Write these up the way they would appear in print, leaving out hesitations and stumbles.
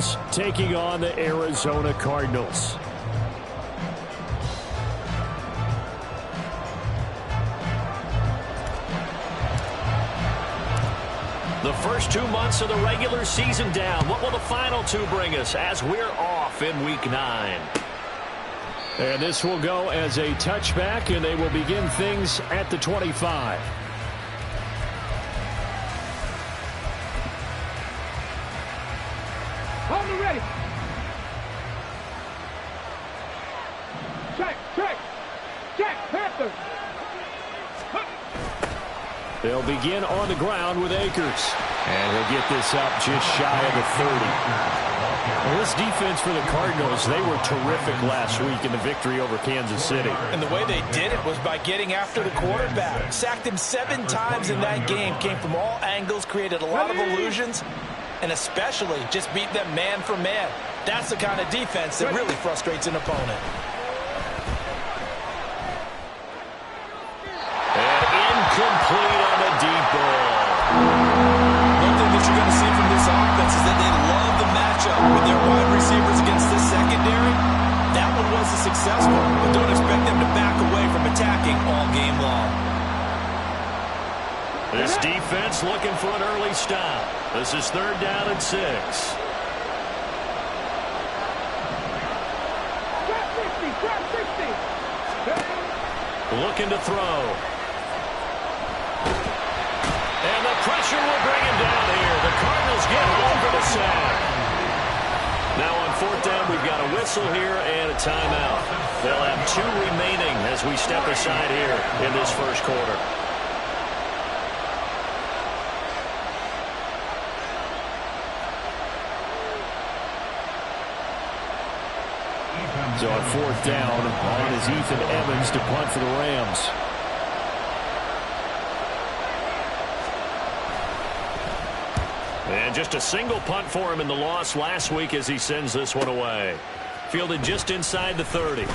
Rams taking on the Arizona Cardinals. The first 2 months of the regular season down. What will the final two bring us as we're off in Week 9? And this will go as a touchback, and they will begin things at the 25. Hold me ready. Check, Panthers. They'll begin on the ground with Akers. And he'll get this up just shy of the 30. Well, this defense for the Cardinals, they were terrific last week in the victory over Kansas City. And the way they did it was by getting after the quarterback. Sacked him 7 times in that game. Came from all angles, created a lot of illusions, and especially just beat them man for man. That's the kind of defense that really frustrates an opponent. And incomplete on the deep ball. One thing that you're going to see from this offense is that they love the matchup with their wide receivers against this secondary. That one wasn't successful, but don't expect them to back away from attacking all game long. This defense looking for an early stop. This is 3rd down and 6. Looking to throw. And the pressure will bring him down here. The Cardinals get home for the sack. Now on 4th down, we've got a whistle here and a timeout. They'll have 2 remaining as we step aside here in this first quarter. So on 4th down, on is Ethan Evans to punt for the Rams. And just a single punt for him in the loss last week as he sends this one away. Fielded just inside the 30.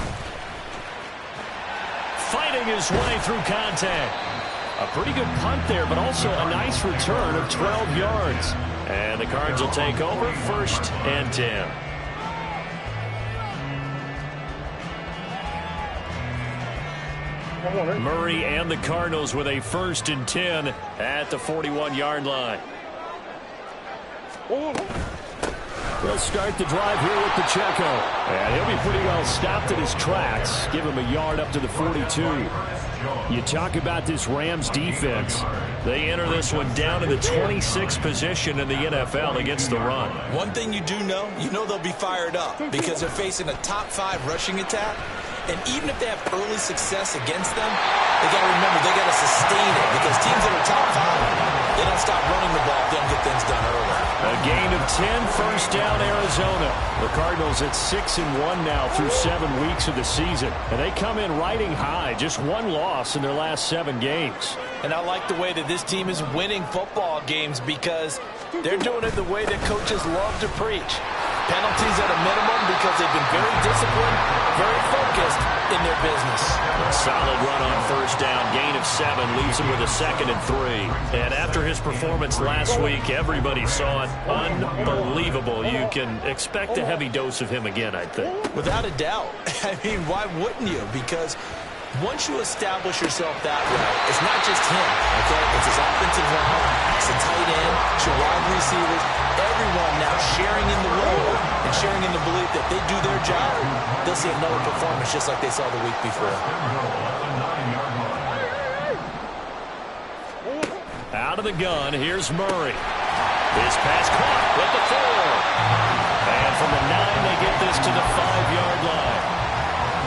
Fighting his way through contact. A pretty good punt there, but also a nice return of 12 yards. And the Cards will take over 1st and 10. Murray and the Cardinals with a 1st and 10 at the 41-yard line. They'll start the drive here with Pacheco. And he'll be pretty well stopped at his tracks. Give him a yard up to the 42. You talk about this Rams defense. They enter this one down to the 26th position in the NFL against the run. One thing you do know, they'll be fired up because they're facing a top 5 rushing attack. And even if they have early success against them, they got to remember they got to sustain it because teams that are top 5, they don't stop running the ball if they don't get things done early. A gain of 10, 1st down Arizona. The Cardinals at 6-1 now through 7 weeks of the season. And they come in riding high, just 1 loss in their last 7 games. And I like the way that this team is winning football games because they're doing it the way that coaches love to preach. Penalties at a minimum because they've been very disciplined, very focused in their business. Solid run on 1st down. Gain of 7 leaves him with a 2nd and 3. And after his performance last week, everybody saw it. Unbelievable. You can expect a heavy dose of him again, I think. Without a doubt. I mean, why wouldn't you? Because once you establish yourself that way, it's not just him, okay? It's his offensive line, it's the tight end, it's your wide receivers, everyone now sharing in the role and sharing in the belief that they do their job, they'll see another performance just like they saw the week before. Out of the gun, here's Murray. This pass caught with the 4. And from the 9, they get this to the 5-yard line.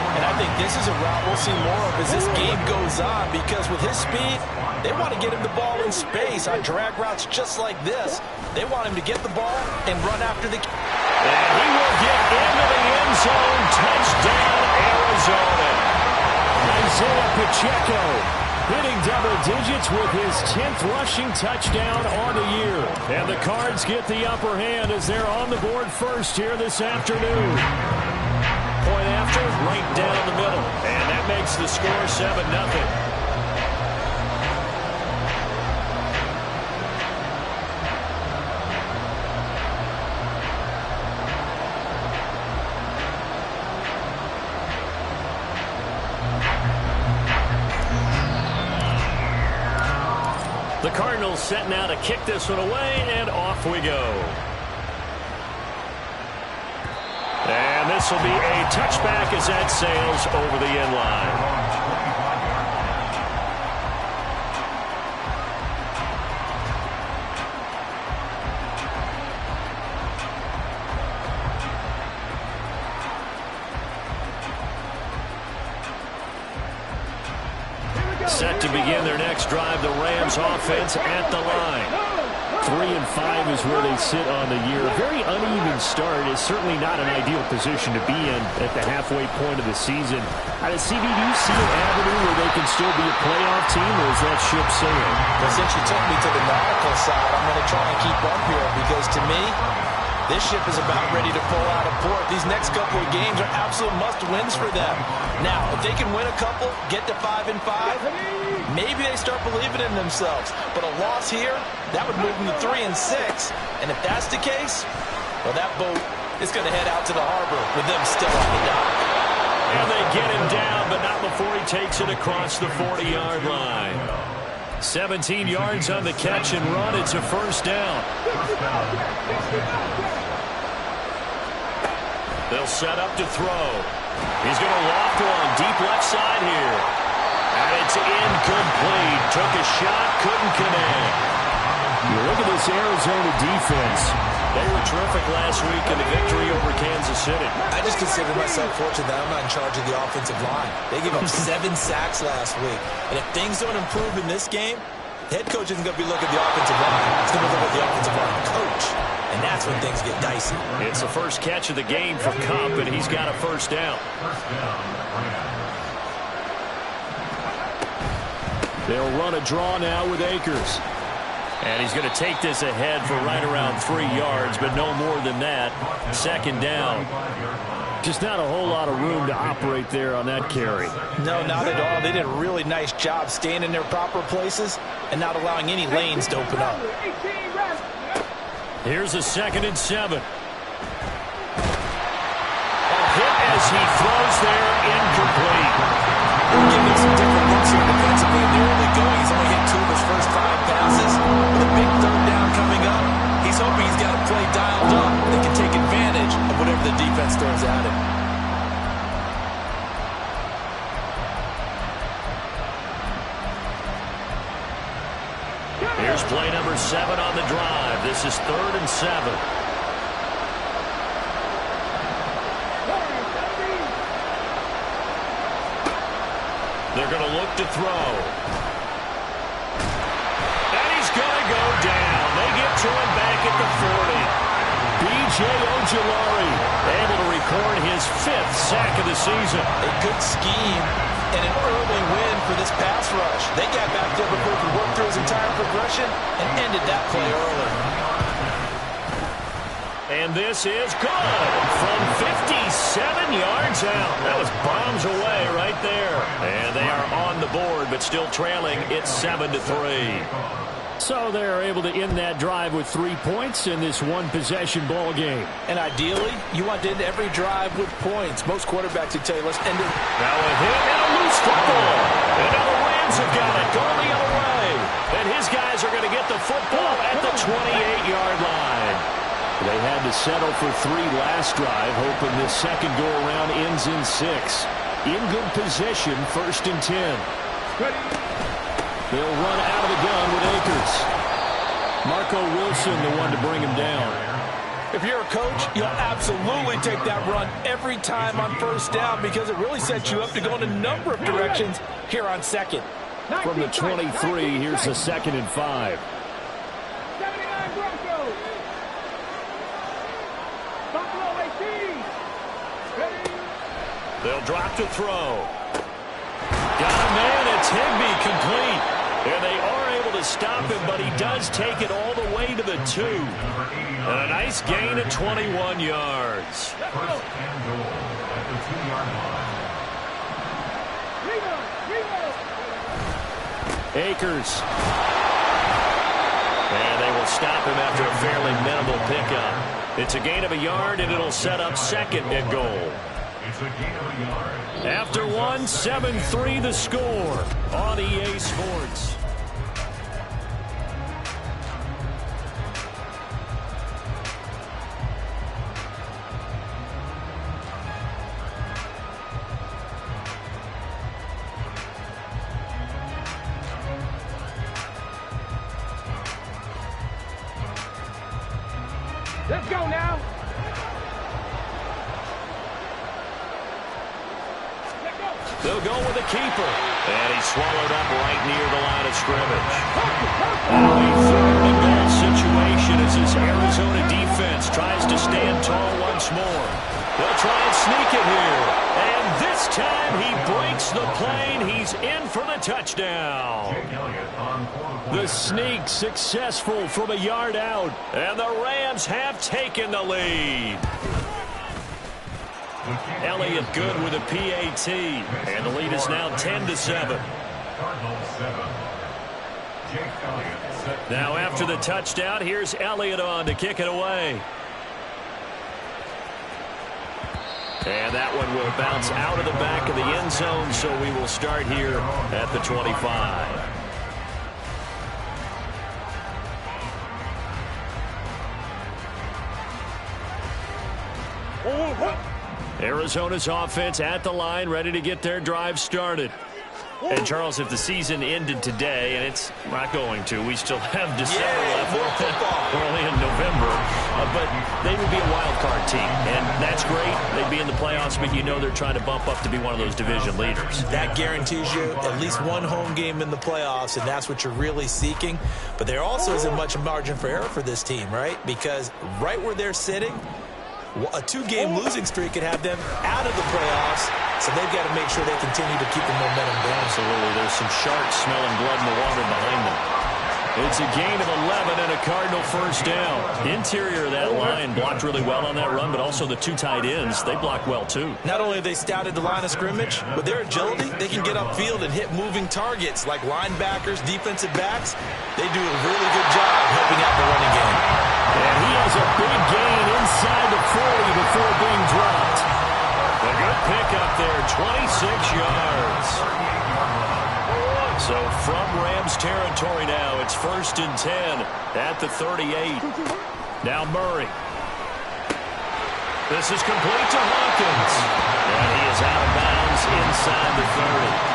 And I think this is a route we'll see more of as this game goes on because with his speed, they want to get him the ball in space on drag routes just like this. They want him to get the ball and run after the... And he will get into the end zone. Touchdown, Arizona. Isaiah Pacheco hitting double digits with his 10th rushing touchdown on the year. And the Cards get the upper hand as they're on the board first here this afternoon. Point after, right down the middle. And that makes the score 7-0. Cardinals set now to kick this one away, and off we go. And this will be a touchback as that sails over the end line. Set to begin their next drive, the Rams offense at the line. 3 and 5 is where they sit on the year. A very uneven start is certainly not an ideal position to be in at the halfway point of the season. Out of CB, do you see an avenue where they can still be a playoff team, or is that ship sailing? Well, since you took me to the nautical side, I'm going to try and keep up here because to me, this ship is about ready to pull out of port. These next couple of games are absolute must-wins for them. Now, if they can win a couple, get to 5 and 5, maybe they start believing in themselves. But a loss here, that would move them to 3 and 6. And if that's the case, well, that boat is going to head out to the harbor with them still on the dock. And they get him down, but not before he takes it across the 40-yard line. 17 yards on the catch and run. It's a first down. They'll set up to throw. He's going to loft one deep left side here. And it's incomplete. Took a shot, couldn't connect. You look at this Arizona defense. They were terrific last week in the victory over Kansas City. I just consider myself fortunate that I'm not in charge of the offensive line. They gave up 7 sacks last week. And if things don't improve in this game, the head coach isn't going to be looking at the offensive line. He's going to look at the offensive line coach. And that's when things get dicey. It's the first catch of the game for Kupp, and he's got a first down. They'll run a draw now with Akers. And he's going to take this ahead for right around 3 yards, but no more than that. Second down. Just not a whole lot of room to operate there on that carry. No, not at all. They did a really nice job staying in their proper places and not allowing any lanes to open up. Here's a 2nd and 7. A hit as he throws there, incomplete. We're giving him some different looks here defensively. In the early going, he's only hit 2 of his first 5 passes. With a big 3rd down coming up, he's hoping he's got a play dialed up that can take advantage of whatever the defense throws at him. Here's play number 7 on the drive. This is 3rd and 7. They're going to look to throw. And he's going to go down. They get to him back at the 40. B.J. Ojulari able to record his 5th sack of the season. A good scheme and an early win for this pass rush. They got back there before he could work through his entire progression and ended that play early. And this is good from 57 yards out. That was bombs away right there. And they are on the board, but still trailing. It's 7-3. So they're able to end that drive with 3 points in this one-possession ball game. And ideally, you want to end every drive with points. Most quarterbacks would tell you, let's end it. Now a hit and a loose football. And now the Rams have got it going the other way. And his guys are going to get the football at the 28-yard line. They had to settle for 3 last drive, hoping this second go-around ends in 6. In good position, 1st and 10. They'll run out of the gun with Akers. Marco Wilson, the one to bring him down. If you're a coach, you'll absolutely take that run every time on 1st down because it really sets you up to go in a number of directions here on 2nd. From the 23, here's a 2nd and 5. 79 Broncos. Buffalo 18. Ready. They'll drop to throw. Got a man, it's Higbee, complete. And they are able to stop him, but he does take it all the way to the 2. And a nice gain of 21 yards. Akers. And they will stop him after a fairly minimal pickup. It's a gain of a yard, and it'll set up 2nd and goal. After 1, 7-3 the score on EA Sports. Let's go now. They'll go with the keeper. And he's swallowed up right near the line of scrimmage. Now a third and goal situation as this Arizona defense tries to stand tall once more. They'll try and sneak it here. And this time he breaks the plane. He's in for the touchdown. The sneak successful from a yard out. And the Rams have taken the lead. Elliott good with a PAT. And the lead is now 10-7. Now after the touchdown, here's Elliott on to kick it away. And that one will bounce out of the back of the end zone, so we will start here at the 25. Arizona's offense at the line, ready to get their drive started. And, Charles, if the season ended today, and it's not going to, we still have December left. We're only in November. But they would be a wild card team, and that's great. They'd be in the playoffs, but you know they're trying to bump up to be one of those division leaders. That guarantees you at least one home game in the playoffs, and that's what you're really seeking. But there also isn't much margin for error for this team, right? Because right where they're sitting, a two-game losing streak could have them out of the playoffs, so they've got to make sure they continue to keep the momentum going. Absolutely. There's some sharks smelling blood in the water behind them. It's a gain of 11 and a Cardinal first down. Interior of that line blocked really well on that run, but also the two tight ends, they blocked well too. Not only have they scouted the line of scrimmage, with their agility, they can get upfield and hit moving targets like linebackers, defensive backs. They do a really good job helping out the running game. And he has a big gain inside the 40 before being dropped. A good pickup there, 26 yards. So from Rams territory now, it's 1st and 10 at the 38. Now Murray. This is complete to Hawkins. And he is out of bounds inside the 30.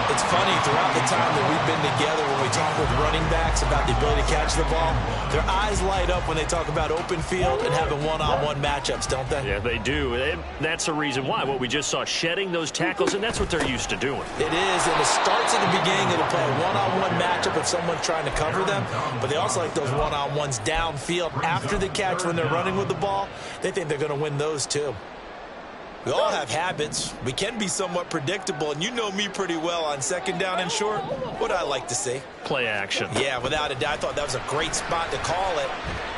It's funny, throughout the time that we've been together, when we talk with running backs about the ability to catch the ball, their eyes light up when they talk about open field and having one-on-one matchups, don't they? Yeah, they do. And that's the reason why. What we just saw, shedding those tackles, and that's what they're used to doing. It is, and it starts at the beginning. It'll play a one-on-one matchup if someone's trying to cover them, but they also like those one-on-ones downfield after the catch when they're running with the ball. They think they're going to win those, too. We all have habits. We can be somewhat predictable, and you know me pretty well on 2nd down and short. What I like to see? Play action. Yeah, without a doubt. I thought that was a great spot to call it.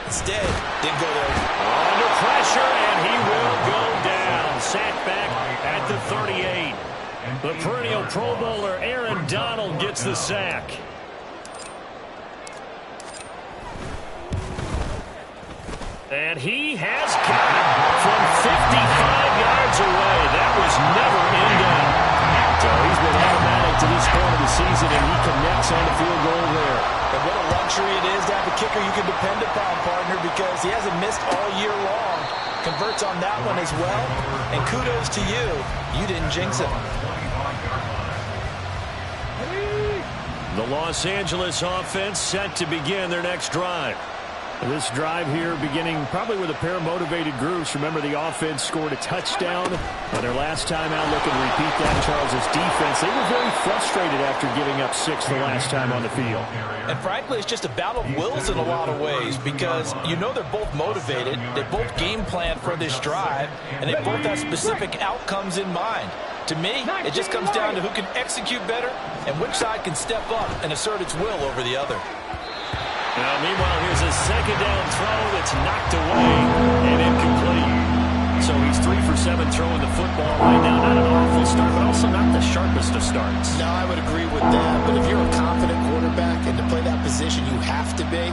Instead, didn't go there. Under pressure, and he will go down. Sacked back at the 38. The perennial Pro Bowler Aaron Donald gets the sack. And he has got it from 55 yards away. That was never in doubt. So he's been automatic to this point of the season, and he connects on the field goal there. And what a luxury it is to have a kicker you can depend upon, partner, because he hasn't missed all year long. Converts on that one as well. And kudos to you. You didn't jinx it. The Los Angeles offense set to begin their next drive. This drive here beginning probably with a pair of motivated groups. Remember, the offense scored a touchdown on their last time out. Looking to repeat that. Charles's defense, they were very frustrated after giving up 6 the last time on the field. And frankly, it's just a battle of wills in a lot of ways, because you know they're both motivated. They both game plan for this drive, and they both have specific outcomes in mind. To me, it just comes down to who can execute better and which side can step up and assert its will over the other. Now, meanwhile, here's a 2nd down throw that's knocked away and incomplete. So he's 3 for 7 throwing the football right now. Not an awful start, but also not the sharpest of starts. No, I would agree with that. But if you're a confident quarterback and to play that position, you have to be.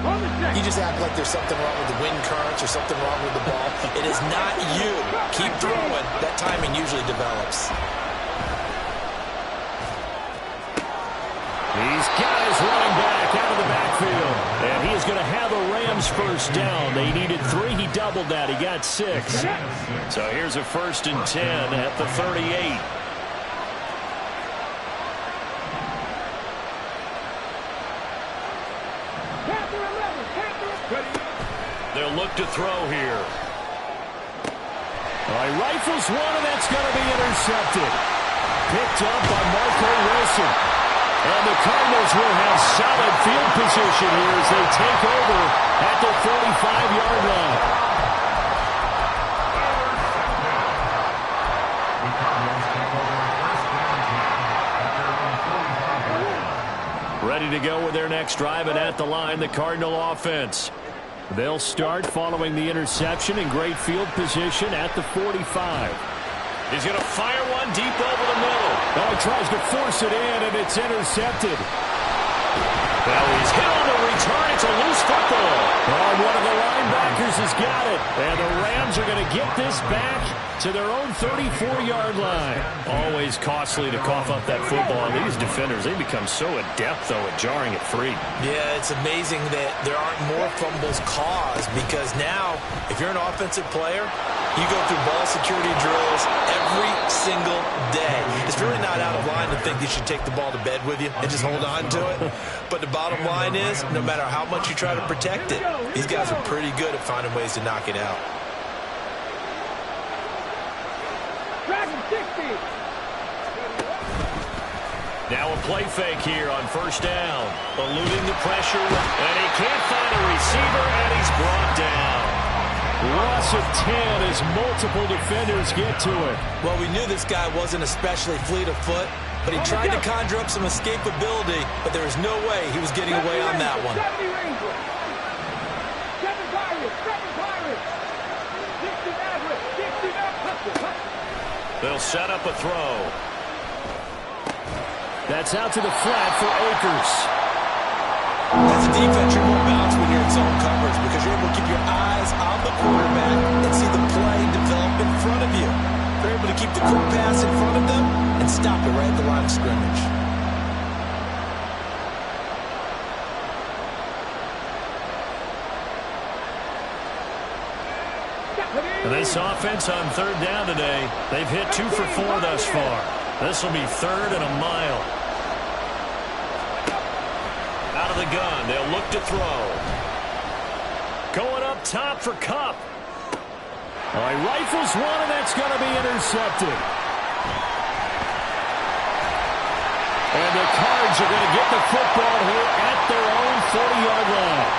You just act like there's something wrong with the wind currents or something wrong with the ball. It is not you. Keep throwing. That timing usually develops. He's got his running back out of the backfield. And he is going to have a Rams first down. They needed 3. He doubled that. He got 6. So here's a 1st and 10 at the 38. They'll look to throw here. Rifles one, and that's going to be intercepted. Picked up by Marco Wilson. And the Cardinals will have solid field position here as they take over at the 45-yard line. Ready to go with their next drive, and at the line, the Cardinal offense. They'll start following the interception in great field position at the 45. He's going to fire one deep over the middle. Oh, he tries to force it in, and it's intercepted. Well, he's hit on the return. It's a loose football. Oh, one of the linebackers has got it. And the Rams are going to get this back to their own 34-yard line. Always costly to cough up that football. These defenders, they become so adept, though, at jarring it free. Yeah, it's amazing that there aren't more fumbles caused, because now, if you're an offensive player, you go through ball security drills every single day. It's really not out of line to think you should take the ball to bed with you and just hold on to it. But the bottom line is, no matter how much you try to protect it, these guys are pretty good at finding ways to knock it out. Dragon 60. Now a play fake here on first down. Eluding the pressure, and he can't find a receiver, and he's brought down. Loss of 10 as multiple defenders get to it. Well, we knew this guy wasn't especially fleet of foot, but he tried to conjure up some escapability, but there was no way he was getting away on that one. 70 Rangers. 7 Pirates. 7 Pirates. 60 Mavericks. 60 Mavericks. They'll set up a throw. That's out to the flat for Akers. As a defense, you're more balanced when you're in zone coverage because you're able to keep your eyes on the quarterback and see the play develop in front of you. They're able to keep the quick pass in front of them and stop it right at the line of scrimmage. And this offense on third down today, they've hit 2 for 4 thus far. This will be third and a mile. Out of the gun, they'll look to throw. Going up top for Kupp. All right, rifles one, and that's going to be intercepted. And the Cards are going to get the football here at their own 40-yard line.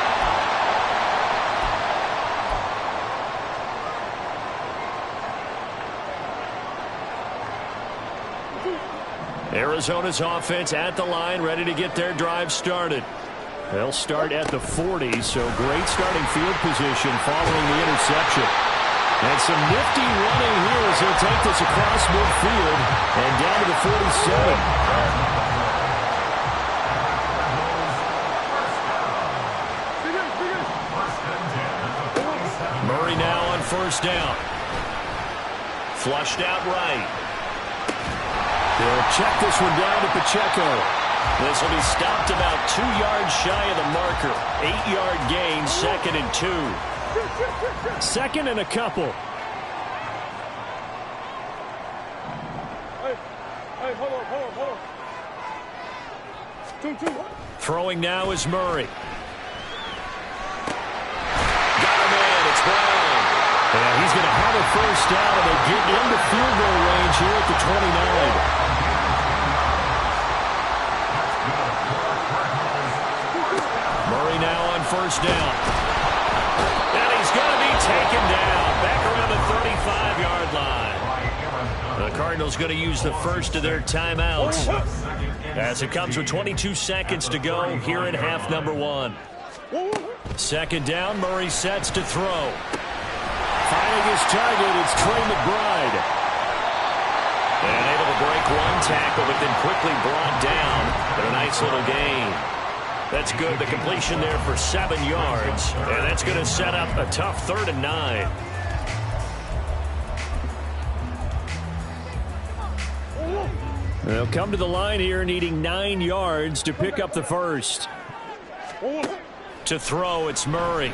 Arizona's offense at the line, ready to get their drive started. They'll start at the 40, so great starting field position following the interception. And some nifty running here as they'll take this across midfield and down to the 47. Murray now on first down. Flushed out right. They'll check this one down to Pacheco. This will be stopped about 2 yards shy of the marker. 8-yard gain, 2nd and 2. 2nd and a couple. Hey, hold on. 2-2. Throwing now is Murray. Got him in. It's Brown. And he's going to have a first down, and they get into field goal range here at the 29. Murray now on first down. And he's going to be taken down back around the 35-yard line. The Cardinals going to use the first of their timeouts as it comes with 22 seconds to go here in half number 1. 2nd down, Murray sets to throw. Finding his target, it's Trey McBride. And able to break one tackle, but then quickly brought down. But a nice little gain. That's good. The completion there for 7 yards. And that's going to set up a tough 3rd and 9. They'll come to the line here needing 9 yards to pick up the first. To throw, it's Murray.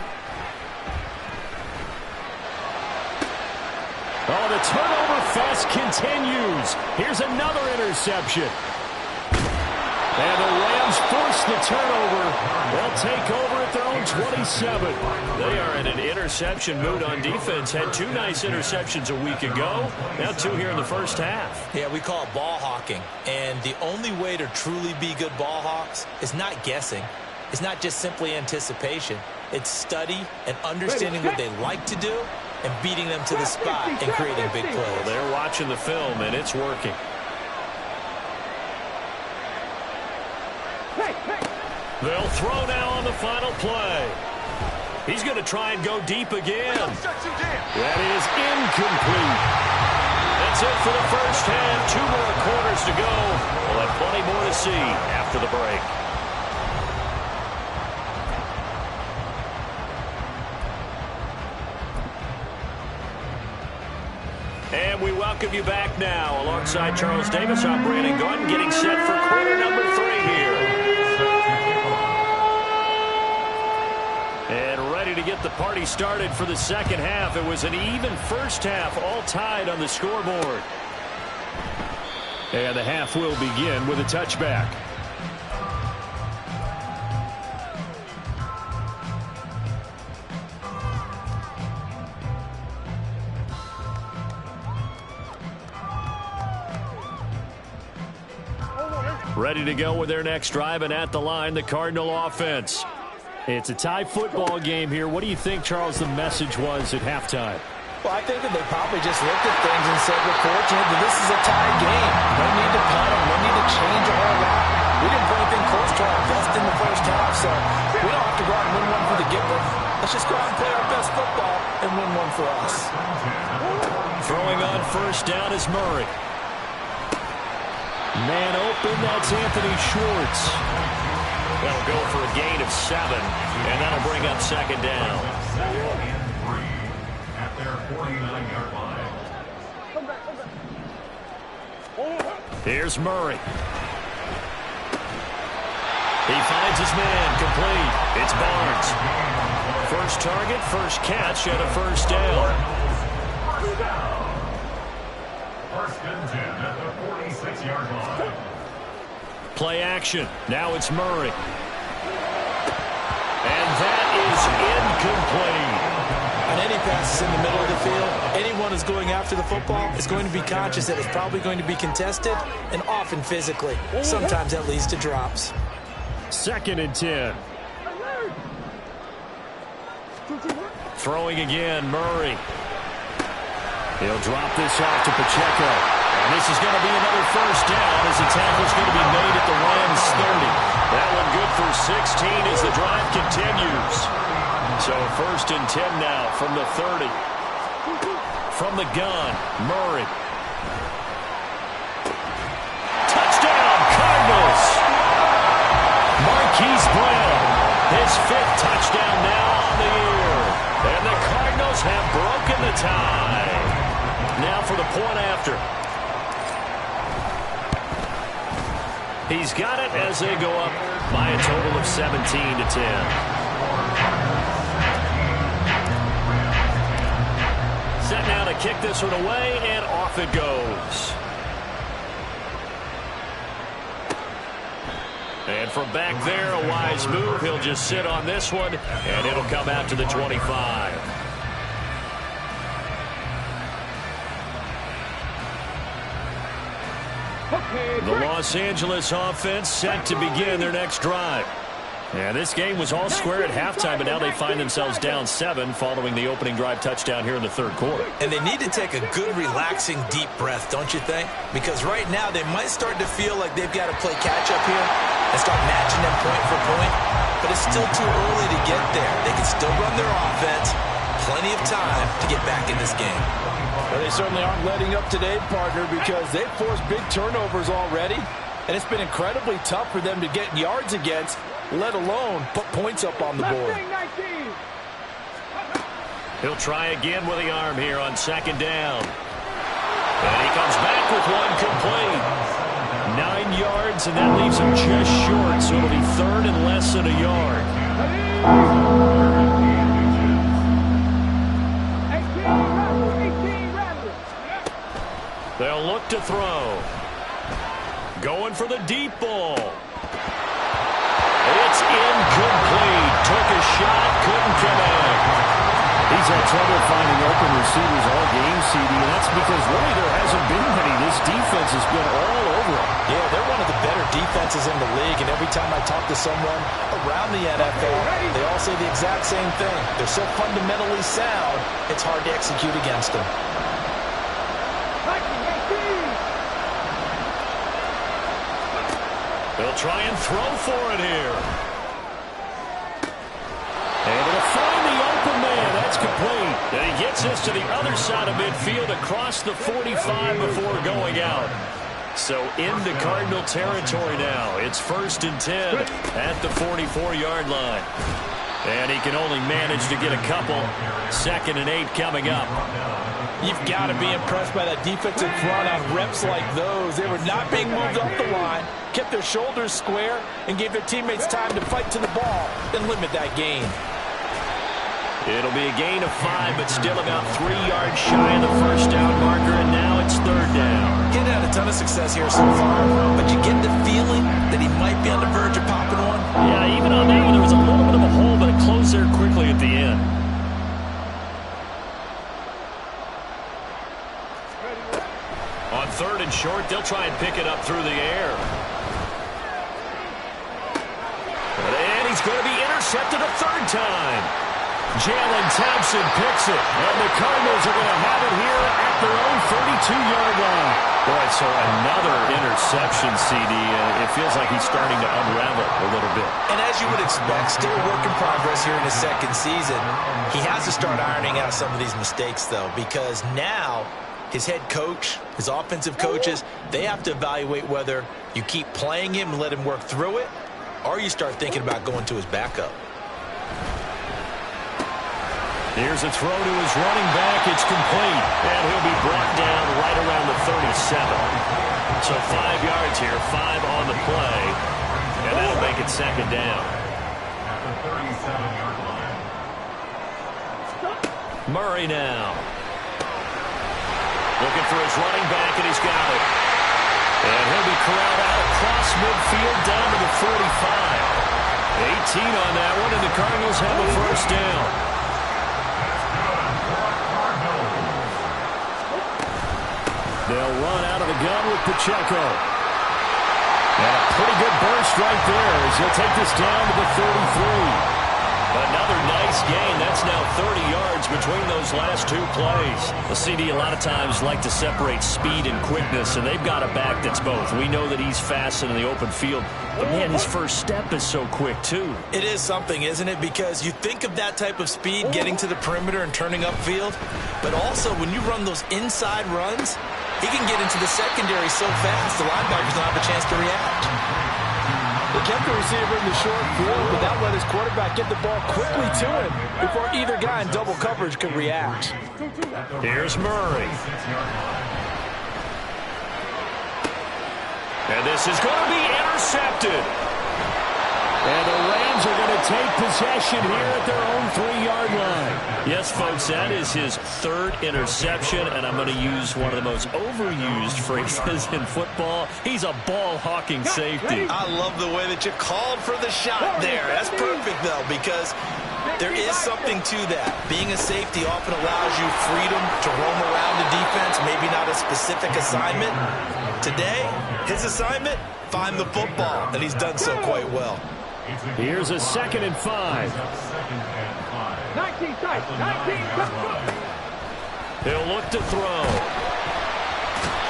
Oh, the turnover fest continues. Here's another interception. And the Rams force the turnover. They'll take over at their own 27. They are in an interception mood on defense. Had 2 nice interceptions a week ago. Now 2 here in the first half. Yeah, we call it ball hawking. And the only way to truly be good ball hawks is not guessing. It's not just simply anticipation. It's study and understanding what they like to do and beating them to the spot and creating big plays. Well, they're watching the film, and it's working. They'll throw now on the final play. He's going to try and go deep again. That is incomplete. That's it for the first half. 2 more quarters to go. We'll have plenty more to see after the break. And we welcome you back now. Alongside Charles Davis, I'm Brandon Gaudin, getting set for quarter number 3 here. And ready to get the party started for the second half. It was an even first half, all tied on the scoreboard. And the half will begin with a touchback. Ready to go with their next drive, and at the line, the Cardinal offense. It's a tie football game here. What do you think, Charles, the message was at halftime? Well, I think that they probably just looked at things and said, we're fortunate that this is a tie game. No need to punt, no need to change a whole lot. We didn't put anything close to our best in the first half, so we don't have to go out and win one for the giver. Let's just go out and play our best football and win one for us. Throwing on first down is Murray. Man open, that's Anthony Schwartz. That'll go for a gain of 7, and that'll bring up second down. At their 49-yard line. Here's Murray. He finds his man, complete. It's Barnes. First target, first catch, and a first down. First and 10 at the 46-yard line. Play action. Now it's Murray. And that is incomplete. On any passes in the middle of the field, anyone who's going after the football is going to be conscious that it's probably going to be contested and often physically. Sometimes that leads to drops. Second and 10. Throwing again, Murray. He'll drop this off to Pacheco. And this is going to be another first down as the tackle's going to be made at the Rams 30. That one good for 16 as the drive continues. So first and 10 now from the 30. From the gun, Murray. Touchdown, Cardinals! Marquise Brown, his 5th touchdown now on the year. And the Cardinals have broken the tie. Now for the point after. He's got it as they go up by a total of 17-10. Set now to kick this one away, and off it goes. And from back there, a wise move. He'll just sit on this one, and it'll come out to the 25. The Los Angeles offense set to begin their next drive. Yeah, this game was all square at halftime, but now they find themselves down 7 following the opening drive touchdown here in the third quarter. And they need to take a good, relaxing, deep breath, don't you think? Because right now they might start to feel like they've got to play catch-up here and start matching them point for point. But it's still too early to get there. They can still run their offense. Plenty of time to get back in this game. Well, they certainly aren't letting up today, partner, because they've forced big turnovers already. And it's been incredibly tough for them to get yards against, let alone put points up on the board. He'll try again with the arm here on second down. And he comes back with one complete. 9 yards, and that leaves him just short, so it'll be third and less than a yard. They'll look to throw. Going for the deep ball. incomplete. Took a shot, couldn't connect. He's had trouble finding open receivers all game, CD, and that's because really there hasn't been many. This defense has been all over them. Yeah, they're one of the better defenses in the league, and every time I talk to someone around the NFL, they all say the exact same thing. They're so fundamentally sound, it's hard to execute against them. They'll try and throw for it here. Able to find the open man. That's complete. And he gets us to the other side of midfield across the 45 before going out. So into Cardinal territory now. It's 1st and 10 at the 44-yard line. And he can only manage to get a couple. 2nd and 8 coming up. You've got to be impressed by that defensive front on reps like those. They were not being moved off the line, kept their shoulders square, and gave their teammates time to fight to the ball, then limit that gain. It'll be a gain of 5, but still about 3 yards shy of the first down marker, and now it's 3rd down. Getting had a ton of success here so far, but you get the feeling that he might be on the verge of popping one. Yeah, even on that one, there was a little bit of a hole, but it closed there quickly at the end. On 3rd and short, they'll try and pick it up through the air. And he's going to be intercepted a 3rd time. Jalen Thompson picks it, and the Cardinals are going to have it here at their own 32-yard line. Boy, so another interception, CD. It feels like he's starting to unravel a little bit. And as you would expect, still a work in progress here in his 2nd season. He has to start ironing out some of these mistakes, though, because now his head coach, his offensive coaches, they have to evaluate whether you keep playing him and let him work through it, or you start thinking about going to his backup. Here's a throw to his running back. It's complete. And he'll be brought down right around the 37. So 5 yards here, 5 on the play. And that'll make it 2nd down. At the 37-yard line. Murray now. Looking for his running back, and he's got it. And he'll be corralled out across midfield down to the 45. 18 on that one, and the Cardinals have a 1st down. They'll run out of the gun with Pacheco. And a pretty good burst right there as he'll take this down to the 33. Another nice gain. That's now 30 yards between those last 2 plays. The CD a lot of times like to separate speed and quickness, and they've got a back that's both. We know that he's fast in the open field, but man, his first step is so quick too. It is something, isn't it? Because you think of that type of speed getting to the perimeter and turning upfield, but also when you run those inside runs, he can get into the secondary so fast the linebackers don't have a chance to react. They kept the receiver in the short field, but that let his quarterback get the ball quickly to him before either guy in double coverage could react. Here's Murray. And this is going to be intercepted. And the Rams are going to take possession here at their own 3-yard line. Yes, folks, that is his 3rd interception, and I'm going to use one of the most overused phrases in football. He's a ball-hawking safety. I love the way that you called for the shot there. That's perfect, though, because there is something to that. Being a safety often allows you freedom to roam around the defense, maybe not a specific assignment. Today, his assignment, find the football, and he's done so quite well. Here's a 2nd and 5. 19 tight, 19, He'll look to throw.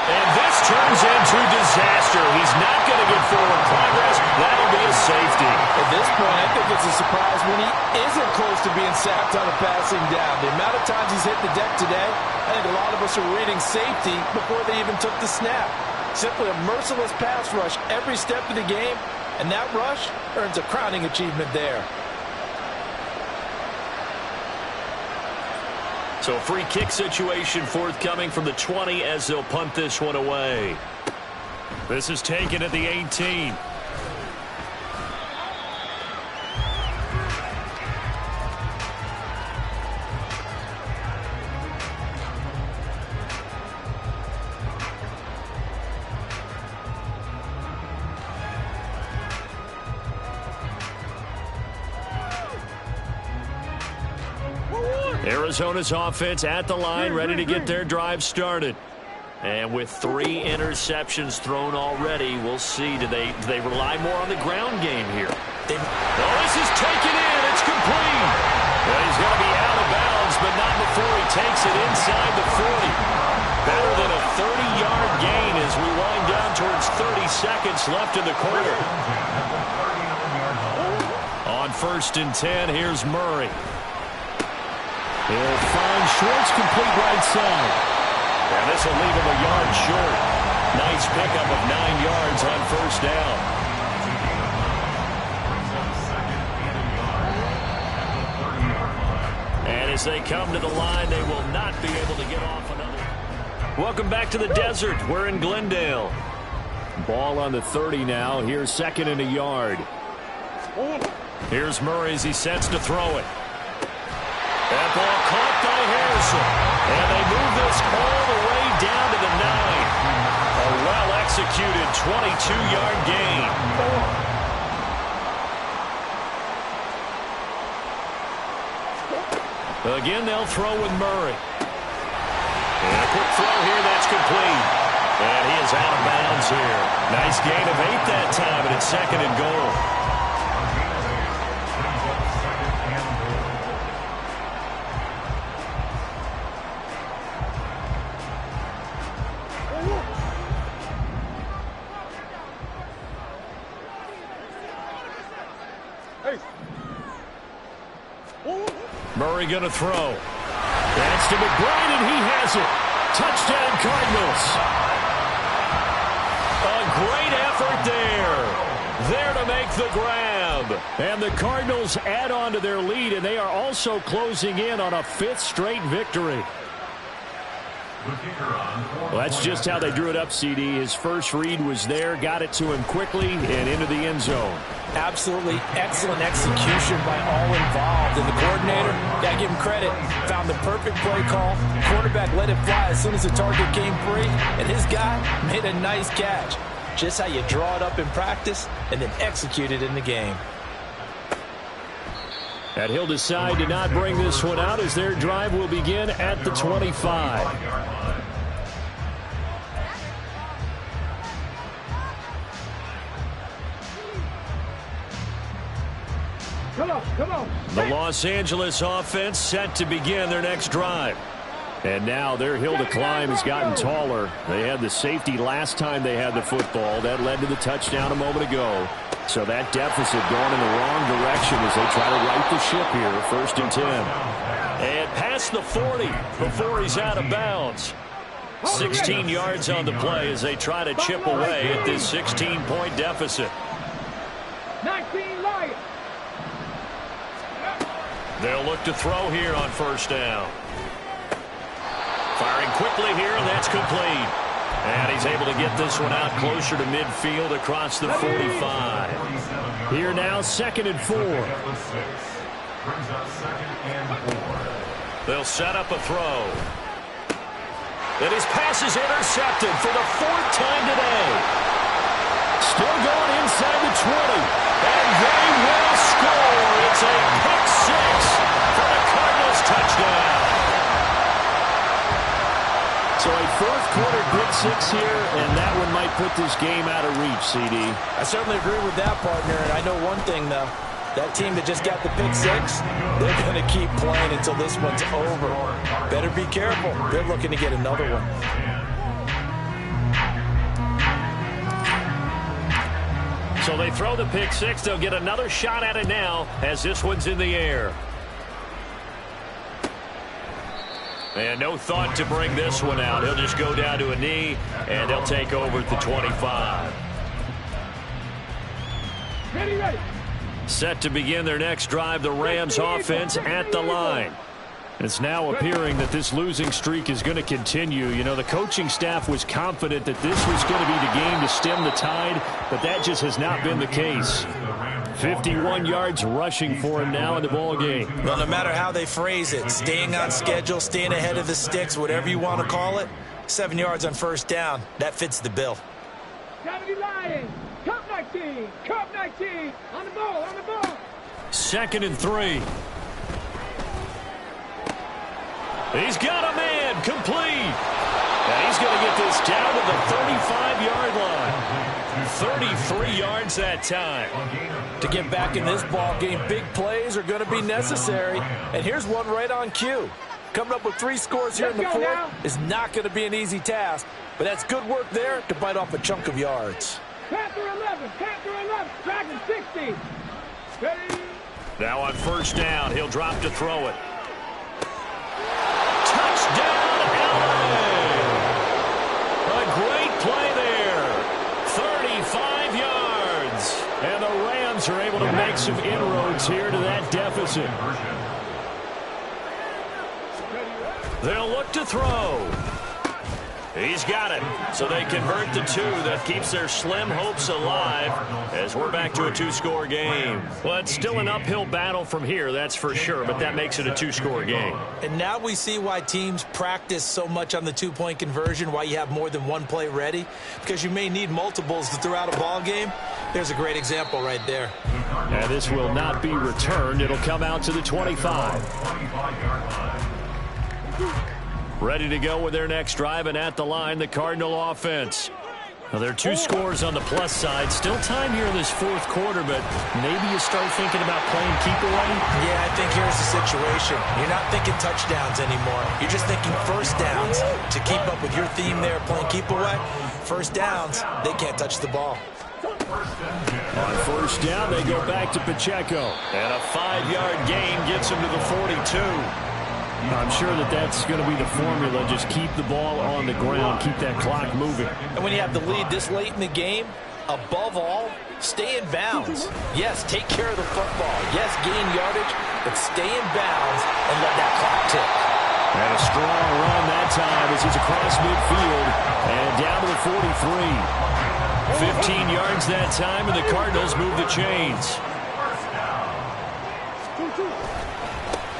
And this turns into disaster. He's not going to get forward progress. That'll be a safety. At this point, I think it's a surprise when he isn't close to being sacked on a passing down. The amount of times he's hit the deck today, I think a lot of us are reading safety before they even took the snap. Simply a merciless pass rush every step of the game, and that rush earns a crowning achievement there. So free kick situation forthcoming from the 20 as they'll punt this one away. This is taken at the 18. Arizona's offense at the line, ready to get their drive started. And with 3 interceptions thrown already, we'll see. Do they rely more on the ground game here? This is taken in. It's complete. Well, he's going to be out of bounds, but not before he takes it inside the 40. Better than a 30-yard gain as we wind down towards 30 seconds left in the quarter. On 1st and 10, here's Murray. He'll find Schwartz, complete right side. And this will leave him a yard short. Nice pickup of 9 yards on 1st down. And as they come to the line, they will not be able to get off another. Welcome back to the desert. We're in Glendale. Ball on the 30 now. Here's 2nd and a yard. Here's Murray as he sets to throw it. That ball caught by Harrison. And they move this all the way down to the 9. A well-executed 22-yard gain. Again, they'll throw with Murray. And a quick throw here, that's complete. And he is out of bounds here. Nice gain of 8 that time, and it's 2nd and goal. Murray going to throw. That's to McBride, and he has it. Touchdown, Cardinals. A great effort there. There to make the grab. And the Cardinals add on to their lead, and they are also closing in on a 5th straight victory. Well, that's just how they drew it up, CD. His first read was there, got it to him quickly, and into the end zone. Absolutely excellent execution by all involved. And the coordinator, got to give him credit, found the perfect play call. Quarterback let it fly as soon as the target came free, and his guy made a nice catch. Just how you draw it up in practice and then execute it in the game. And he'll decide to not bring this one out as their drive will begin at the 25. Come on. The Los Angeles offense set to begin their next drive. And now their hill to climb has gotten taller. They had the safety last time they had the football. That led to the touchdown a moment ago. So that deficit going in the wrong direction as they try to right the ship here. 1st and 10. And past the 40 before he's out of bounds. 16 yards on the play as they try to chip away at this 16-point deficit. 19 Lions. They'll look to throw here on 1st down. Firing quickly here, and that's complete. And he's able to get this one out closer to midfield across the 45. Here now, 2nd and 4. They'll set up a throw. And his pass is intercepted for the 4th time today. Still going inside the 20. And they will score. It's a pick 6 for the Cardinals touchdown. So a 4th quarter pick 6 here, and that one might put this game out of reach, CD. I certainly agree with that, partner. And I know one thing, though. That team that just got the pick 6, they're going to keep playing until this one's over. Better be careful. They're looking to get another one. So they throw the pick 6. They'll get another shot at it now as this one's in the air. And no thought to bring this one out. He'll just go down to a knee, and they'll take over at the 25. Ready. Set to begin their next drive, the Rams offense at the line. It's now appearing that this losing streak is going to continue. You know, the coaching staff was confident that this was going to be the game to stem the tide, but that just has not been the case. 51 yards rushing for him now in the ball game. Well, no matter how they phrase it, staying on schedule, staying ahead of the sticks, whatever you want to call it, 7 yards on 1st down, that fits the bill. 70 Lions, Cup 19, on the ball. 2nd and 3. He's got a man, complete. And he's going to get this down to the 35-yard line. 33 yards that time. To get back in this ball game, big plays are going to be necessary. And here's one right on cue. Coming up with 3 scores here in the fourth is not going to be an easy task. But that's good work there to bite off a chunk of yards. Panther 11, Dragon 60. Ready? Now on first down, he'll drop to throw it. Touchdown, LA! A great play there. 35 yards. And the Rams are able to make some inroads here to that deficit. They'll look to throw. He's got it. So they convert the 2. That keeps their slim hopes alive as we're back to a 2-score game. Well, it's still an uphill battle from here, that's for sure, but that makes it a 2-score game. And now we see why teams practice so much on the 2-point conversion, why you have more than one play ready, because you may need multiples to throw out a ball game. There's a great example right there. And this will not be returned. It'll come out to the 25. Ready to go with their next drive, and at the line, the Cardinal offense. Now, there are 2 scores on the plus side. Still time here in this fourth quarter, but maybe you start thinking about playing keep away? Yeah, I think here's the situation. You're not thinking touchdowns anymore. You're just thinking first downs. To keep up with your theme there, playing keep away, first downs, they can't touch the ball. On first down, they go back to Pacheco. And a 5-yard gain gets him to the 42. I'm sure that's going to be the formula. Just keep the ball on the ground. Keep that clock moving. And when you have the lead this late in the game, above all, stay in bounds. Yes, take care of the football. Yes, gain yardage, but stay in bounds and let that clock tick. And a strong run that time as he's across midfield and down to the 43. 15 yards that time, and the Cardinals move the chains.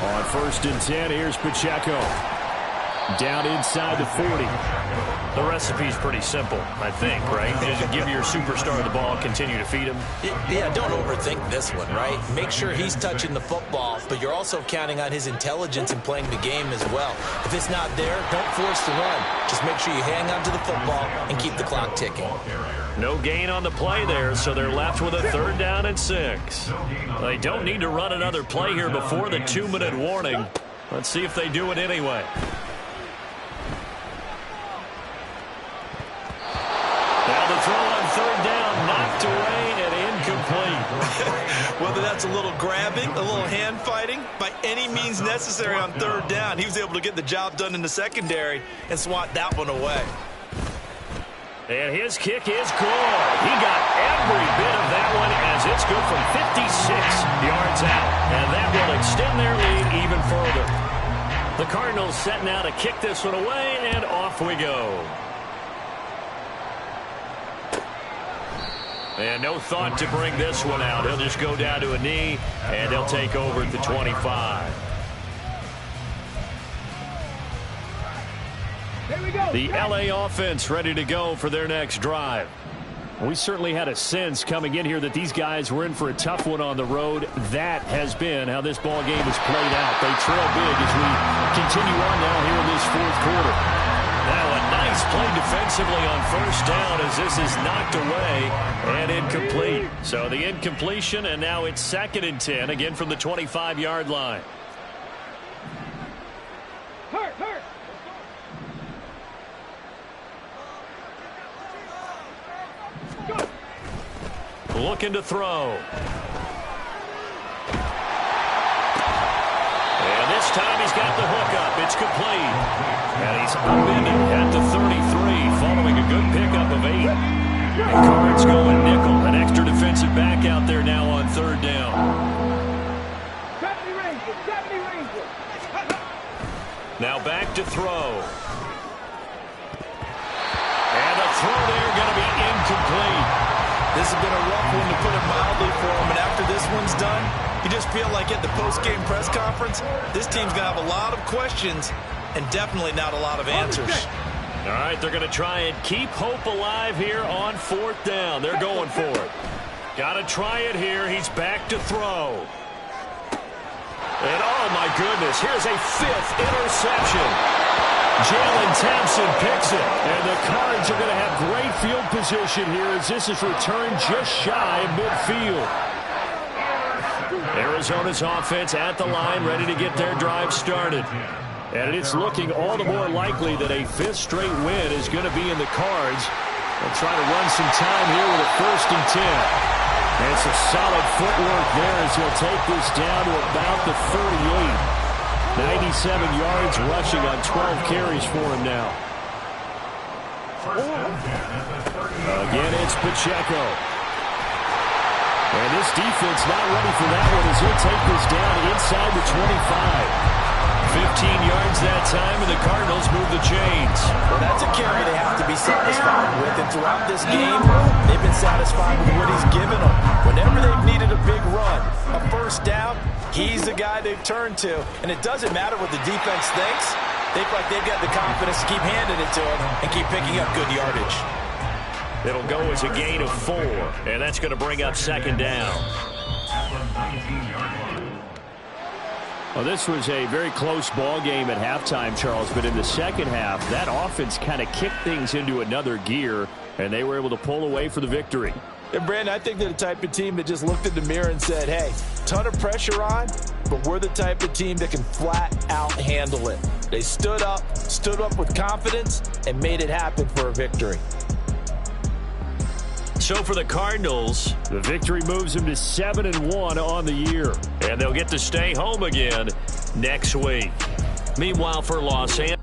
On first and 10, here's Pacheco. Down inside the 40. The recipe's pretty simple, I think, right? Just give your superstar the ball, continue to feed him. Yeah, don't overthink this one, right? Make sure he's touching the football, but you're also counting on his intelligence in playing the game as well. If it's not there, don't force the run. Just make sure you hang on to the football and keep the clock ticking. No gain on the play there, so they're left with a 3rd down and 6. They don't need to run another play here before the 2-minute warning. Let's see if they do it anyway. Now the throw on 3rd down, knocked away and incomplete. Whether that's a little grabbing, a little hand fighting, by any means necessary on 3rd down, he was able to get the job done in the secondary and swat that one away. And his kick is good. He got every bit of that one as it's good from 56 yards out. And that will extend their lead even further. The Cardinals setting out to kick this one away, and off we go. And no thought to bring this one out. He'll just go down to a knee, and they'll take over at the 25. The LA offense ready to go for their next drive. We certainly had a sense coming in here that these guys were in for a tough one on the road. That has been how this ball game has played out. They trail big as we continue on now here in this fourth quarter. Now a nice play defensively on first down as this is knocked away and incomplete. So the incompletion, and now it's 2nd and 10, again from the 25-yard line. Hurt. Looking to throw. And this time he's got the hook up. It's complete. And he's upended at the 33 following a good pickup of 8. And Cards going nickel. An extra defensive back out there now on 3rd down. 70 Rangers. Now back to throw. And the throw there going to be incomplete. This has been a rough one, to put it mildly, for him. And after this one's done, you just feel like at the post-game press conference, this team's going to have a lot of questions and definitely not a lot of answers. All right, they're going to try and keep hope alive here on 4th down. They're going for it. Got to try it here. He's back to throw. And oh my goodness, here's a 5th interception. Jalen Thompson picks it. And the Cards are going to have great field position here as this is returned just shy of midfield. Arizona's offense at the line, ready to get their drive started. And it's looking all the more likely that a 5th straight win is going to be in the Cards. They'll try to run some time here with a 1st and 10. And it's a solid footwork there as he'll take this down to about the 38. 97 yards rushing on 12 carries for him now. Again, it's Pacheco. And this defense not ready for that one as he'll take this down inside the 25. 15 yards that time, and the Cardinals move the chains. Well, that's a carry they have to be satisfied with, and throughout this game, they've been satisfied with what he's given them. Whenever they've needed a big run, a 1st down, he's the guy they've turned to. And it doesn't matter what the defense thinks. They feel like they've got the confidence to keep handing it to him and keep picking up good yardage. It'll go as a gain of 4, and that's going to bring up 2nd down. Well, this was a very close ball game at halftime, Charles, but in the second half, that offense kind of kicked things into another gear, and they were able to pull away for the victory. And, Brandon, I think they're the type of team that just looked in the mirror and said, hey, ton of pressure on, but we're the type of team that can flat out handle it. They stood up with confidence, and made it happen for a victory. So for the Cardinals, the victory moves them to 7-1 on the year. And they'll get to stay home again next week. Meanwhile, for Los Angeles.